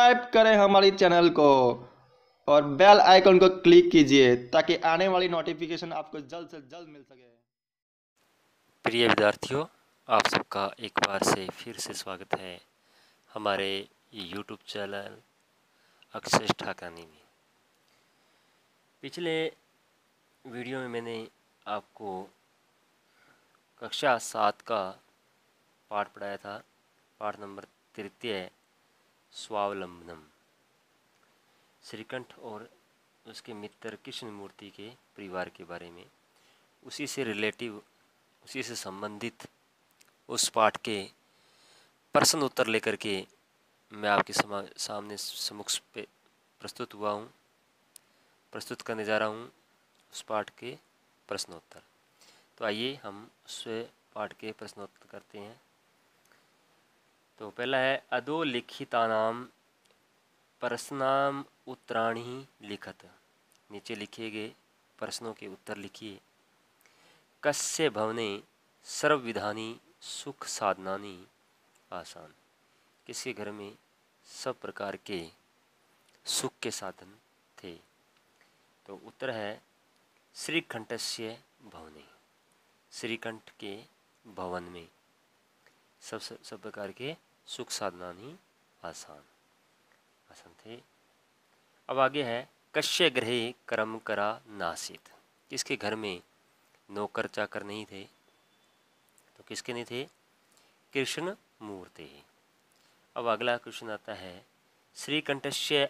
Subscribe करें हमारी channel को और बेल आइकन को क्लिक कीजिए ताकि आने वाली नोटिफिकेशन आपको जल्द से जल्द मिल सके। प्रिय विद्यार्थियों, आप सबका एक बार से फिर से स्वागत है हमारे YouTube चैनल अक्षय ठाकानी में। पिछले वीडियो में मैंने आपको कक्षा 7 का पाठ पढ़ाया था, पाठ नंबर 33 स्वावलंबनम। श्रीकंठ और उसके मित्र कृष्णमूर्ति के परिवार के बारे में, उसी से संबंधित उस पाठ के प्रश्न उत्तर लेकर के मैं आपके सामने समुख पे प्रस्तुत करने जा रहा हूँ उस पाठ के प्रश्नोत्तर। तो आइए हम उस पाठ के प्रश्नोत्तर करते हैं। तो पहला है अधोलिखितानाम प्रश्नाम उत्तराणि लिखत। नीचे लिखे गए प्रश्नों के उत्तर लिखिए। कस्य भवने सर्वविधानि सुख साधनानि आसान। किसके घर में सब प्रकार के सुख के साधन थे। तो उत्तर है श्रीकंठस्य भवने। श्रीकंठ के भवन में सब प्रकार के सुख साधनानि आसान थे। अब आगे है कस्य गृहे कर्म करा नासीत। किसके घर में नौकर चाकर नहीं थे। तो किसके नहीं थे? कृष्ण मूर्ति। अब अगला क्वेश्चन आता है श्रीकंठस्य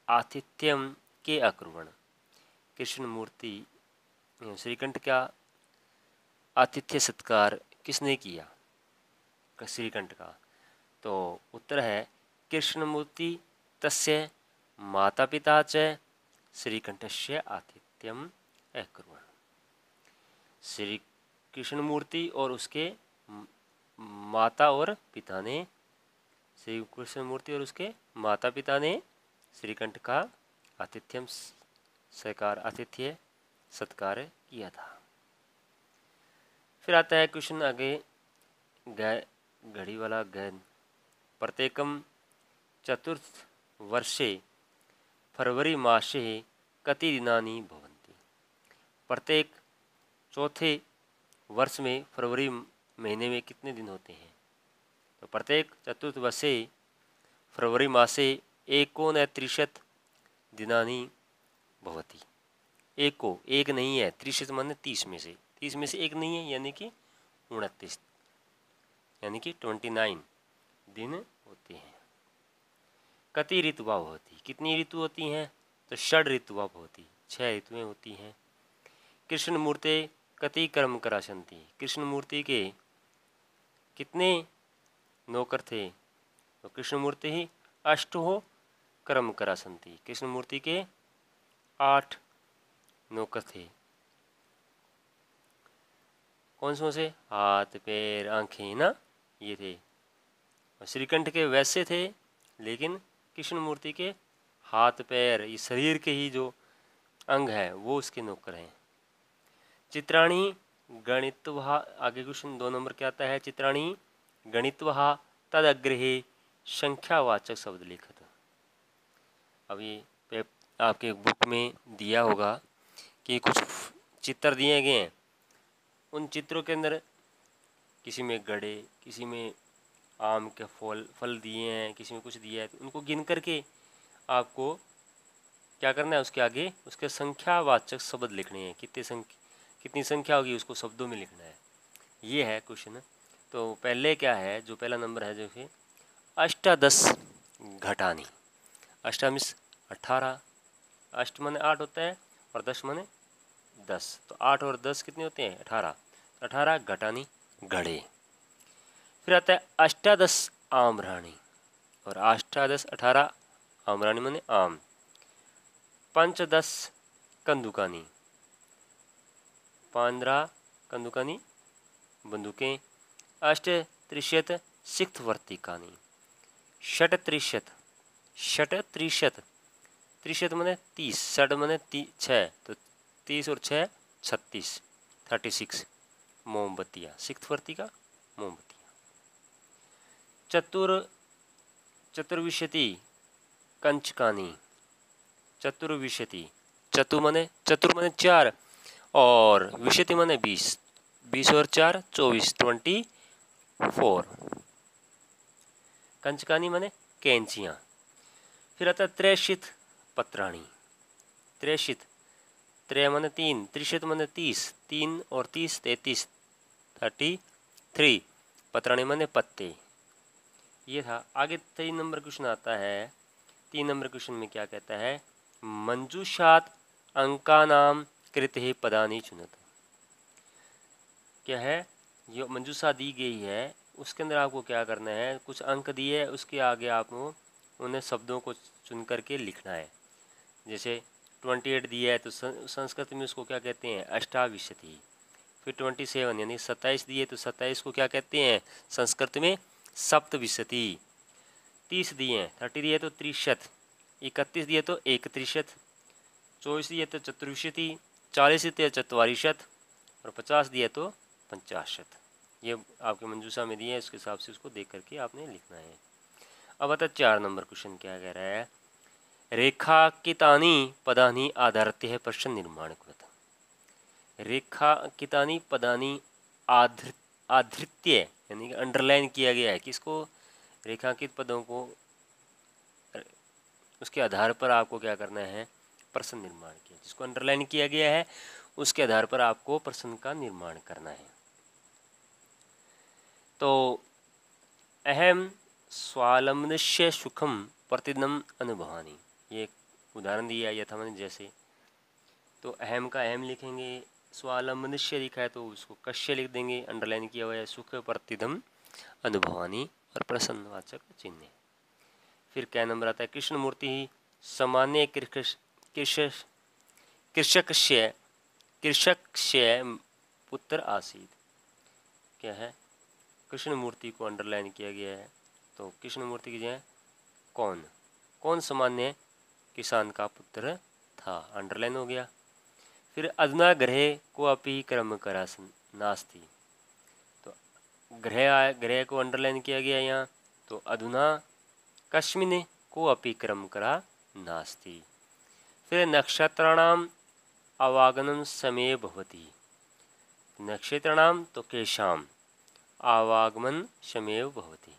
आतिथ्यम के अकुर्वण। कृष्ण मूर्ति श्रीकंठ का आतिथ्य सत्कार किसने किया श्रीकंठ का? तो उत्तर है कृष्णमूर्ति तस्य माता पिता च श्रीकंठस्य आतिथ्यम अकुर्वण। श्री कृष्णमूर्ति और उसके माता और पिता ने श्री कृष्णमूर्ति और उसके माता पिता ने श्रीकंठ का आतिथ्य सत्कार किया था। फिर आता है क्वेश्चन आगे घड़ी वाला गैन। प्रत्येकम चतुर्थ वर्षे फरवरी मासे कति दिनानि भवन्ति। प्रत्येक चौथे वर्ष में फरवरी महीने में कितने दिन होते हैं? तो प्रत्येक चतुर्थ वर्षे फरवरी मासे एकोनत्रिशत दिनानि भवति। एक नहीं है, त्रिशत माने 30 में से एक नहीं है, यानी कि 29, यानी कि 29 दिन होते हैं। कति ऋतुवा होती, कितनी ऋतु होती हैं? तो षड ऋतुवा होती, 6 ऋतुएं होती हैं। कृष्ण मूर्ति कति कर्म कराशंति। कृष्ण मूर्ति के कितने नौकर थे? तो कृष्ण मूर्ति ही अष्टो कर्म कराशंति। कृष्ण मूर्ति के 8 नौकर थे। कौन से? हाथ पैर आंखें ना, ये थे। श्रीकंठ के वैसे थे, लेकिन कृष्ण मूर्ति के हाथ पैर, ये शरीर के ही जो अंग है वो उसके नौकर हैं। चित्राणी गणित्वा। आगे क्वेश्चन 2 नंबर क्या आता है? चित्राणी गणित्वा तदग्रहे संख्यावाचक शब्द लिखत। अब ये आपके बुक में दिया होगा कि कुछ चित्र दिए गए हैं। उन चित्रों के अंदर किसी में गड़े, किसी में आम के फल दिए हैं, किसी में कुछ दिया है। तो उनको गिन करके आपको क्या करना है? उसके आगे उसके संख्यावाचक शब्द लिखने हैं। कितनी संख्या होगी उसको शब्दों में लिखना है। ये है क्वेश्चन। तो पहले क्या है, जो पहला नंबर है जो है अष्टादश घटानी। अष्टा मीन्स 18। अष्ट माने 8 होता है और 10 माने 10। तो 8 और 10 कितने होते हैं? 18। 18 घटानी घड़े। फिर आता है अष्टादश आम्राणी। और अष्टादश 18 आम्राणी माने आम। 15 कंदुकानी। 15 कंदुकानी बंदूकें। अष्टत्रिशत सिक्थवर्तिकानी। षट्त्रिशत त्रिशत माने 30। षट माने 6, तो 30 और 6 36, 36 मोमबत्तियाँ। सिक्थवर्तिका मोमबत्तियाँ। चतुर्विंशति कंचकानी, चतुर्विशति, चतु मने 4 और विशति मने 20, 20 और 4 24, 24। कंचकानी मने कैंचियाँ। फिर आता त्रैशित पत्राणी, त्रैशित, त्रय मने 3, त्रिशत मने 30, 3 और 30 33, 33, पत्राणी मने पत्ते। ये था। आगे 3 नंबर क्वेश्चन आता है। 3 नंबर क्वेश्चन में क्या कहता है, मंजूषात अंकानाम कृते पदानि चुनत। क्या है, जो मंजूषा दी गई है उसके अंदर आपको क्या करना है, कुछ अंक दिए है, उसके आगे आपको उन्हें शब्दों को चुन करके लिखना है। जैसे 28 दिया है तो संस्कृत में उसको क्या कहते हैं, अष्टाविशति। फिर 27 यानी 27 दिए तो 27 को क्या कहते हैं संस्कृत में, सप्तविशति। 30 दिए हैं, 30 दिए तो त्रिशत, 31 दिए तो एकत्रिशत, 24 दिए तो चतुर्विशति, 40 दिए तो चतवारिशत और 50 दिए तो पंचाशत। ये आपके मंजूषा में दिए हैं, इसके हिसाब से उसको देख करके आपने लिखना है। अब आता 4 नंबर क्वेश्चन क्या कह रहा है, रेखांकितानि पदानि आधारत्य प्रश्न निर्माण कृत। रेखांकितानि पदानि आधृत्य यानी कि अंडरलाइन किया गया है, किसको, रेखांकित पदों को, उसके आधार पर आपको क्या करना है, प्रश्न निर्माण किया। जिसको अंडरलाइन किया गया है उसके आधार पर आपको प्रश्न का निर्माण करना है। तो अहम स्वावलंबनस्य सुखम प्रतिदिनम अनुभवानी, ये उदाहरण दिया यथा मैंने जैसे। तो अहम का अहम लिखेंगे, स्वावलंबनस्य लिखा है तो उसको कश्य लिख देंगे, अंडरलाइन किया हुआ है, सुख प्रतिदिनम अनुभवानी और प्रसन्नवाचक चिन्ह। फिर क्या नंबर आता है, कृष्णमूर्ति ही सामान्य कृषकस्य पुत्र आसीत। क्या है, कृष्णमूर्ति को अंडरलाइन किया गया है तो कृष्णमूर्ति की जगह कौन, कौन सामान्य किसान का पुत्र था, अंडरलाइन हो गया। फिर अधुना ग्रह को अपि क्रम करा नास्ति, तो ग्रह को अंडरलाइन किया गया यहाँ, तो अधुना कस्मिन् को अपि क्रम करा नास्ति। फिर नक्षत्राणाम आवागमन समय भवति, नक्षत्राणाम तो केशाम आवागमन समय भवति,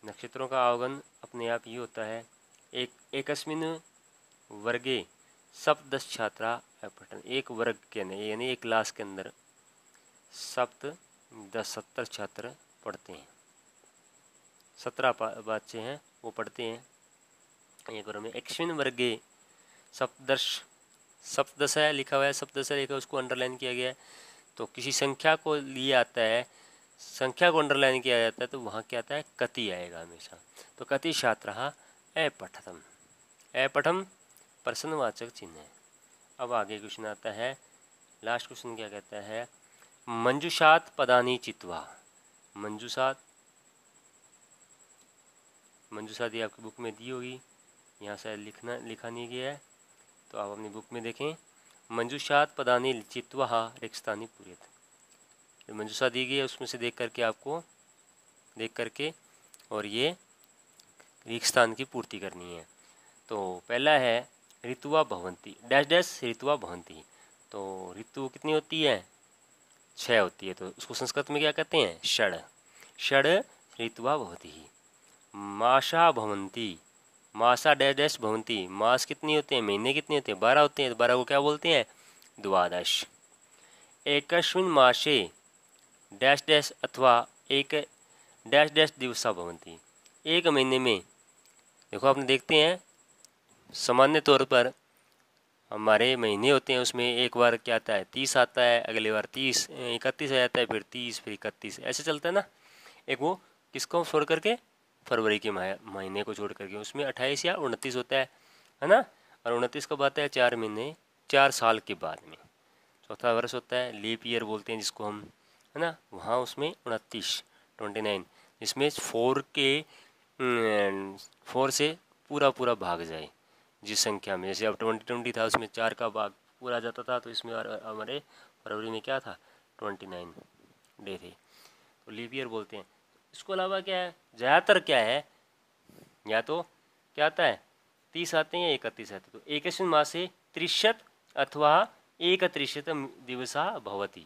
नक्षत्रों का आवागमन अपने आप ही होता है। एकस्मिन् वर्गे सप्तदश छात्रा पठन, एक वर्ग के अंदर यानी एक क्लास के अंदर 70 छात्र पढ़ते हैं, 17 बच्चे हैं वो पढ़ते हैं एक वर्ग में। एकस्मिन् वर्गे सप्तदश है लिखा हुआ है, सप्तदश लिखा है उसको अंडरलाइन किया गया है, तो किसी संख्या को लिए आता है, संख्या को अंडरलाइन किया जाता है तो वहाँ क्या आता है, कति आएगा हमेशा। तो कति छात्रः अपठतम, अपठम प्रश्नवाचक चिन्ह है। अब आगे क्वेश्चन आता है, लास्ट क्वेश्चन क्या कहता है, मंजूषात पदानि चित्वा। मंजूषात, मंजूषा दी आपकी बुक में दी होगी, यहाँ से लिखा नहीं गया है तो आप अपनी बुक में देखें। मंजूषात पदानि चित्वा रिक्तानि पूरेत, जो मंजूषा दी गई है उसमें से देख करके और ये रिक्तान की पूर्ति करनी है। तो पहला है ऋतुवा भवंती डैश डैश ऋतुवा भवंती, तो ऋतु कितनी होती है, 6 होती है, तो उसको संस्कृत में क्या कहते हैं, षड ऋतुवा भवती। मासा भवंती, मासा डैश डैश भवंती, मास कितनी होते हैं, महीने कितने होते हैं, 12 होते हैं, तो 12 को क्या बोलते हैं, द्वादश। एकस्मिन् मासे डैश डैश अथवा एक डैश डैश दिवसा भवंती, एक महीने में, देखो आपने देखते हैं सामान्य तौर पर हमारे महीने होते हैं उसमें एक बार क्या आता है 30 आता है, अगले बार 30 31 आ जाता है, फिर 30 फिर 31 ऐसे चलता है ना। एक वो किसको छोड़ करके, फरवरी के महीने को छोड़ करके, उसमें 28 या 29 होता है ना, और 29 कब आता है, 4 महीने 4 साल के बाद में, चौथा वर्ष होता है, लीप ईयर बोलते हैं जिसको हम, है ना, वहाँ उसमें 29 जिसमें 4 से पूरा भाग जाए जिस संख्या में, जैसे अब 2020 था उसमें 4 का भाग पूरा जाता था, तो इसमें हमारे फरवरी में क्या था 29 डे थे, तो लीप ईयर बोलते हैं। इसको अलावा क्या है, ज़्यादातर क्या है, या तो क्या आता है, 30 आते हैं या 31 आते हैं। तो एकस्मिन् मासे 30 अथवा 31 दिवसा भवति,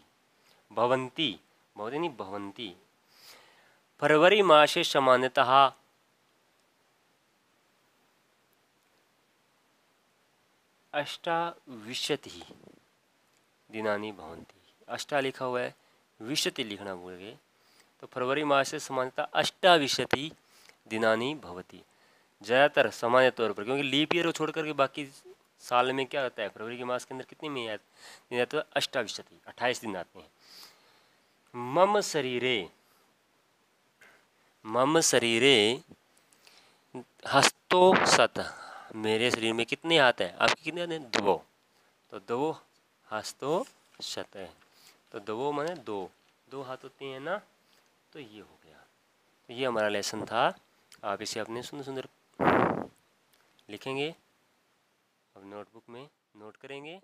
भवन्ति, भवति नहीं भवन्ति। फरवरी मासे सामान्यतः 28 दिनानि भवन्ति। 8 लिखा हुआ है, 20 लिखना भूल गए। तो फरवरी मासे सामान्यतः 28 दिनानि भवति। ज़्यादातर सामान्य तौर पर, क्योंकि लीप ईयर को छोड़ करके बाकी साल में क्या होता है, फरवरी के मास के अंदर कितने में दिन आते हैं, 28 दिन आते हैं। मम शरीरे हस्तो सत, मेरे शरीर में कितने हाथ हैं, आपके कितने हाथ हैं, 2। तो 2 हस्तो शत है, तो 2 माने 2 हाथ होते हैं ना। तो ये हो गया। तो ये हमारा लेसन था। आप इसे अपने सुंदर सुंदर लिखेंगे, अब नोटबुक में नोट करेंगे।